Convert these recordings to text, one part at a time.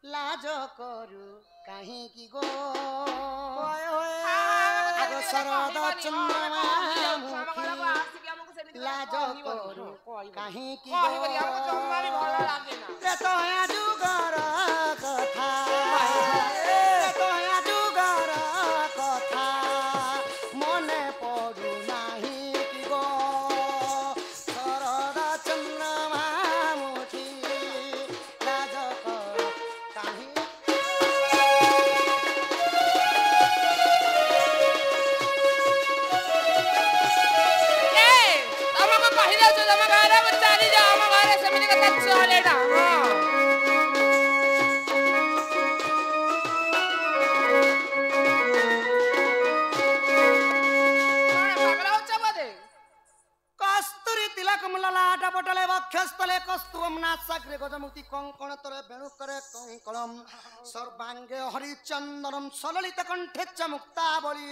लाज करू कहीं की गो ओए ओए आगो शरद चंद्रमा मुखी लाज करू कहीं की गो रे तो जुगर कथा रे तो जुगर कथा मने पड़ू नाही की गो शरद चंद्रमा मुखी लाज करू कहीं कस्तूरी तिलक ललाट पटले वक्षस्थले कस्तुरम नासाग्रे गजमुक्ति कंकण तरे वेणु करे कंकणम सर्वांगे हरिचंदनम सललित कंठे च मुक्तावली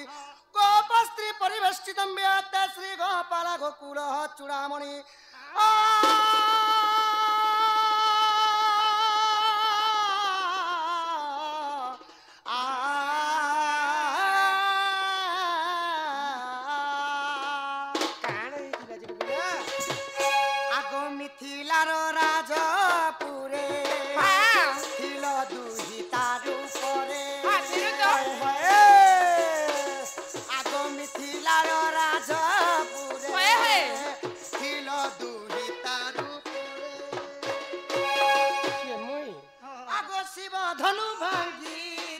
गोप स्त्री परिवेष्टितम व्याते श्री गोपाल गोकुल चूड़ामणि आगो मिथिलार राजपुरे थिल दुही तारु परे आगो मिथिलार राजपुरे थिल दुही तारु परे आगो शिव धनु भांगी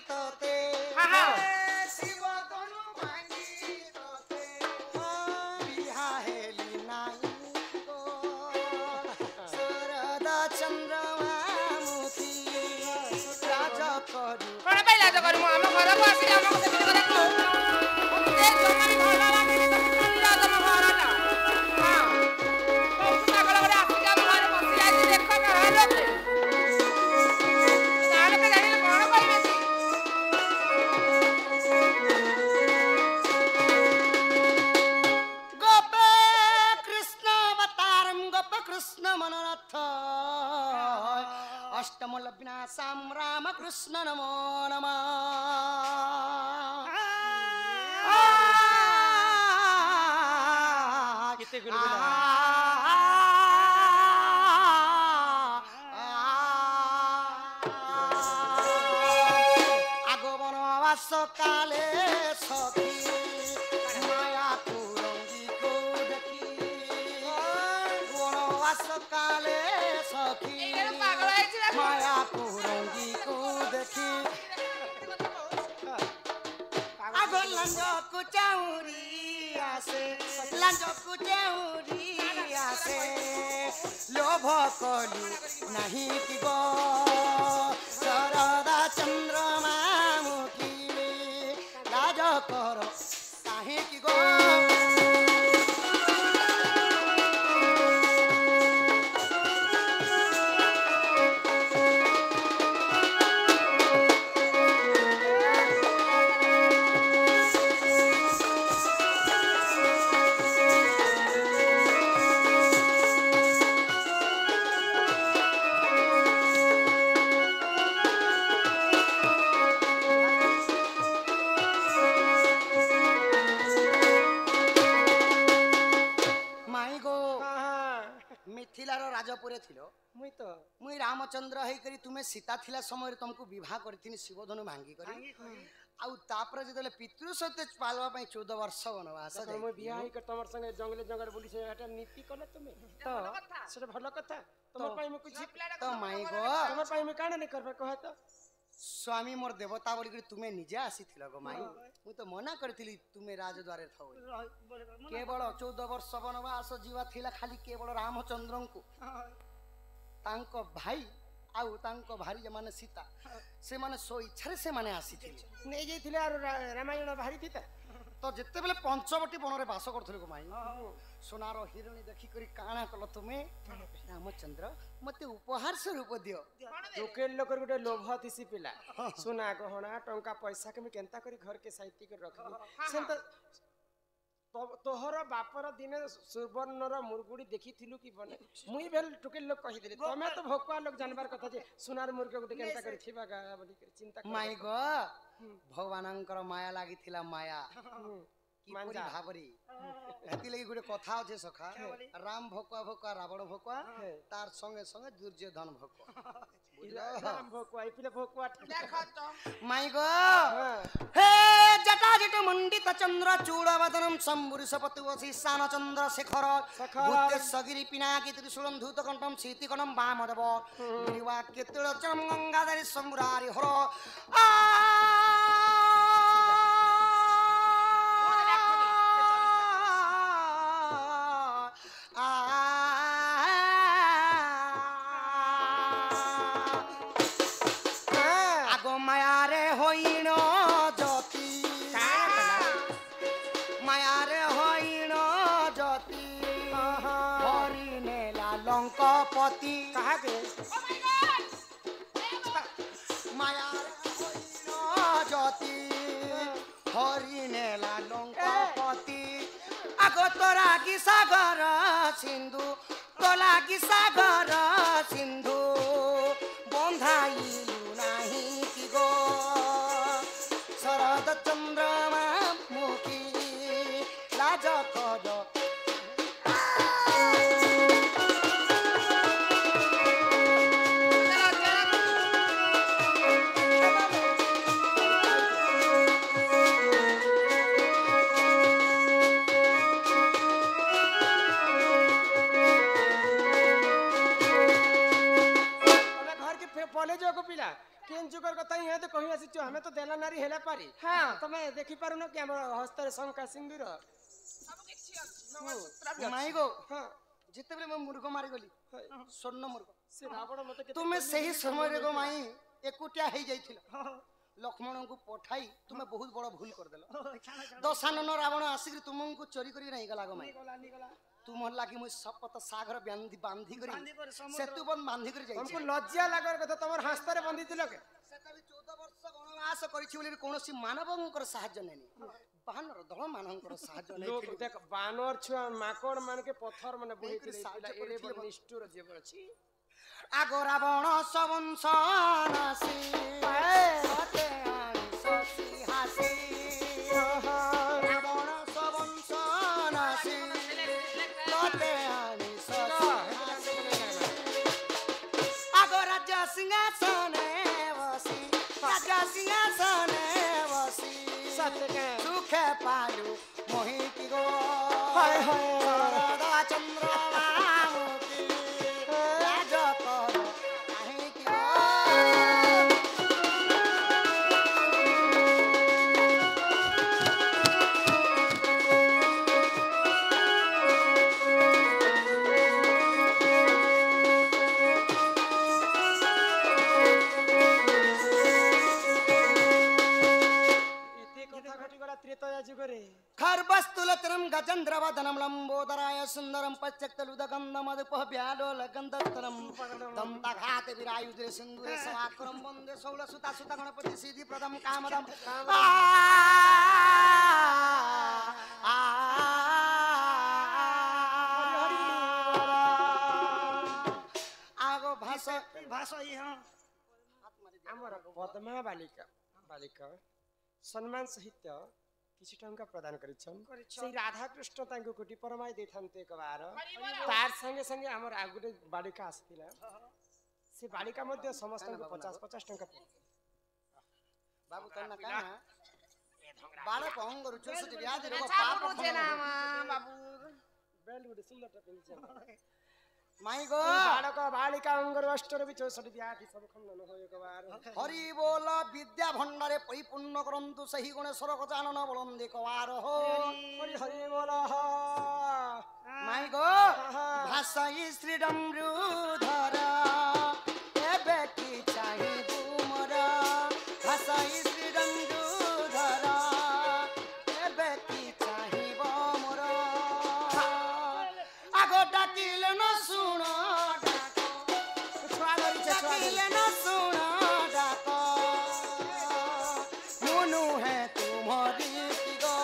तोते शिव धनु भांगी तोते बिहा हेली नाही चंद्रमा मुखी राज करू गोपे कृष्ण अवतारम गोप कृष्ण मनोरथ अष्टमूल विनाशम राम कृष्ण नमो नमः आगो बनवास काले सखी माया कुरंगी को देखी बनवास काले सखी माया कुरंगी को देखी आगो लंज कुचाउरी आसे लंज कुचाउरी आसे लोभ कलु नहीं कि गो शरदा चंद्रमा मुखी लाज कर काहे कि गो मिथिलार राजपुरे थिलो मुई रामचंद्र है करी तुम्हें सीता थिला समय तुमको विवाह करथिनी शिवधनु भांगी करी आउ तापर जतले पितृ सत्य पालवा पई 14 वर्ष वनवास मैं बिया है के तमर संगे जंगले जंगल बोली से एटा नीति कले तुमे तो से भलो कथा तमर पई में कुछ तो माई गो तमर पई में काने नहीं करबे कहे तो स्वामी मोर देवता बोली करी तुम्हें निजे आसीथिल गो माई मु तो मना करथिली तुम्हें राजद्वारे थौ केवल 14 वर्ष वनवास जीवा थिला खाली केवल रामचंद्र को तांको भाई आउ तांको भारी जे माने सीता से माने सो इच्छा से माने आसीथिले नहीं जाइथिले आरो रामायण भारी थीता तो जिते बेले पंचवटी वन रे बास करथले गो माई सोनार हिरणी देखि करी काना कल तुमे रामचंद्र मते उपहार स्वरूप दियो लोकेल लोकर गुटे लोभ थिसी पिला सोना गहना टंका पैसा के मैं केनता करी घर के साहित्य के रखबी सेन त तोहर बापर दिने सुवर्णर मुर्गुड़ी देखिथिलु कि बने मुई भेल टुकेल लोग कहि देले तमे तो भोकवा लोग जानबार कथा जे सुनार मुर्ग गुटे केनता करि थिबा गा बोली कर चिंता कर माई गो भगवानंकर माया लागिथिला माया किपरि भाबरी एति लगी गुटे कथा होचे सखा राम भोकवा भोकवा रावण भोकवा तार संगे संगे दुर्योधन भोकवा राम भोकवा इपिले भोकवा देखो तो माई गो हे जटा जट मंडित चंद्र चूड़वदनम शंभुर सपतुवसी सान चंद्र शेखर भूते सगिरी पिनाकी त्रिशूलम धूत कंठम शीतिकणम वामदेव निर्वाक्य तुलचम गंगाधरी शंभुरारी हर लंकापति कहा के माया ज्योति हरि नेला लंकापति आगो तोरा की सागर सिंधु तोला की सागर सिंधु बंधाइलु नाही कि गो शरद चंद्रमा मुखी लाज कद केन जुगर कथा ही है तो कहीं आसी छु हमें तो देला नारी हेला पारी हां तमे देखि पारु न कि हमर हस्तर शंका सिंदूर सब किछि अछि माई गो हां जिते बेले मैं मुर्ग मारी गली स्वर्ण मुर्ग से रावण मते के तुमे सही समय रे गो माई एकुटिया हे जाइथिल लक्ष्मण को पठाई तुमे बहुत बड़ भूल कर देलो दशानन रावण आसी तुमको चोरी करी नहीं गला गो माई तुम लागी मुई सपत सागर बांधी करी सेतु बंद बांधी करी जाई हमको लज्जा लागर कथा तमर हस्तर बंधी दिल के सेतबी 14 वर्ष वनवास करिछि बोली कोनोसी मानवंकर सहाय्य नेनी बानर दल मानवंकर सहाय्य नै लोग देख बानर छुआ माकड़ मान के पत्थर माने बोहि के एड़े बड़ निष्ठुर जीव अछि आगो रावण सवंश नासी होते ससी हासी रावण सवंश नासी आगो राजा सिंहासने बसी राजा सिंहासने बसी सत्य सुखे पालू मोहि की गो हाय हाय शरद चंद्रमा मुखी लाज कर काहे की गो खर्बस्तुलतरम गजन्द्रवदनम लंबोदराय सुंदरम पच्चक्तलुदगंधमदुपह व्यालोलगंधतरम दंतघाते विरायुधे सिंधुरे सवाक्रम वंदे शौलसुता सुता गणपति सिद्धि प्रदम कामदम आगो भाषा यहाँ हमर पद्मा बालिका सम्मान सहित किछि टंका प्रदान करिछन से राधा कृष्ण तांको कोटि परमाय देथान्ते एकबार तार संगे संगे हमर आगुटे बालिका आस्थिला से बालिका मध्य समस्त को 50 टंका बाबू तन्ना काना बाले पहंग रुचो से ब्याज रे पाप बुझे ना बाबू बेल्ट गुटे सुंदर टा पिनछ माई गो बालक बालिका अंगर अष्टर भी 64 व्याधि सब खंडन हो एकबार हरि बोल विद्या भंडारे परिपूर्ण करंतु सही गणेश्वर गजानन बलंदे कवार हो हरि हरि बोल माई गो भाषाई श्री डमरूधर एबे की चाहि तुमर भाषाई श्री डमरूधर एबे की चाहि मोर आगो डाकिल न सुनो डाको डाकिल न सुनो डाको मुनु है तुम्हारी की गो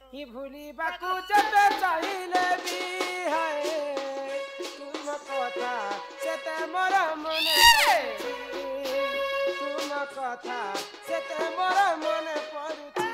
हि भूलिबाकू जते चाहिले भी है तुम कथा सेते मोर मने तुम कथा सेते मोर मने पड़ुची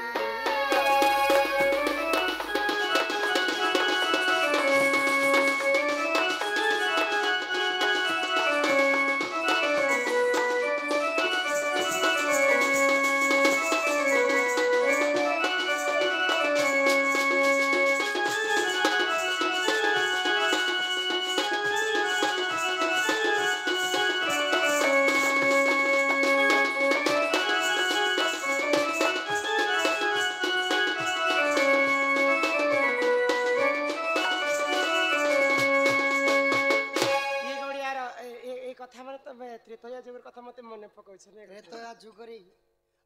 त्रेतया जुगर कथा मते मने पकाउछ ने त्रेतया जुगरे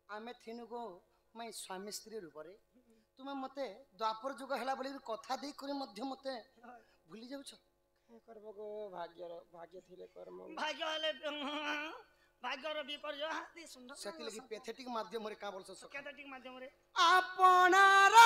आमे थिनुको मै स्वामी स्त्री रूपरे तुमे मते द्वापर जुग हला बोली कथा दे करी मध्य मते भूली जाउछ करबो गो भाग्य थिले कर्म भाग्य हले भाग्यर विपर्य हाथी सुंदर सेति लगी पैथेटिक माध्यम रे का बोलछ पैथेटिक माध्यम रे आपनार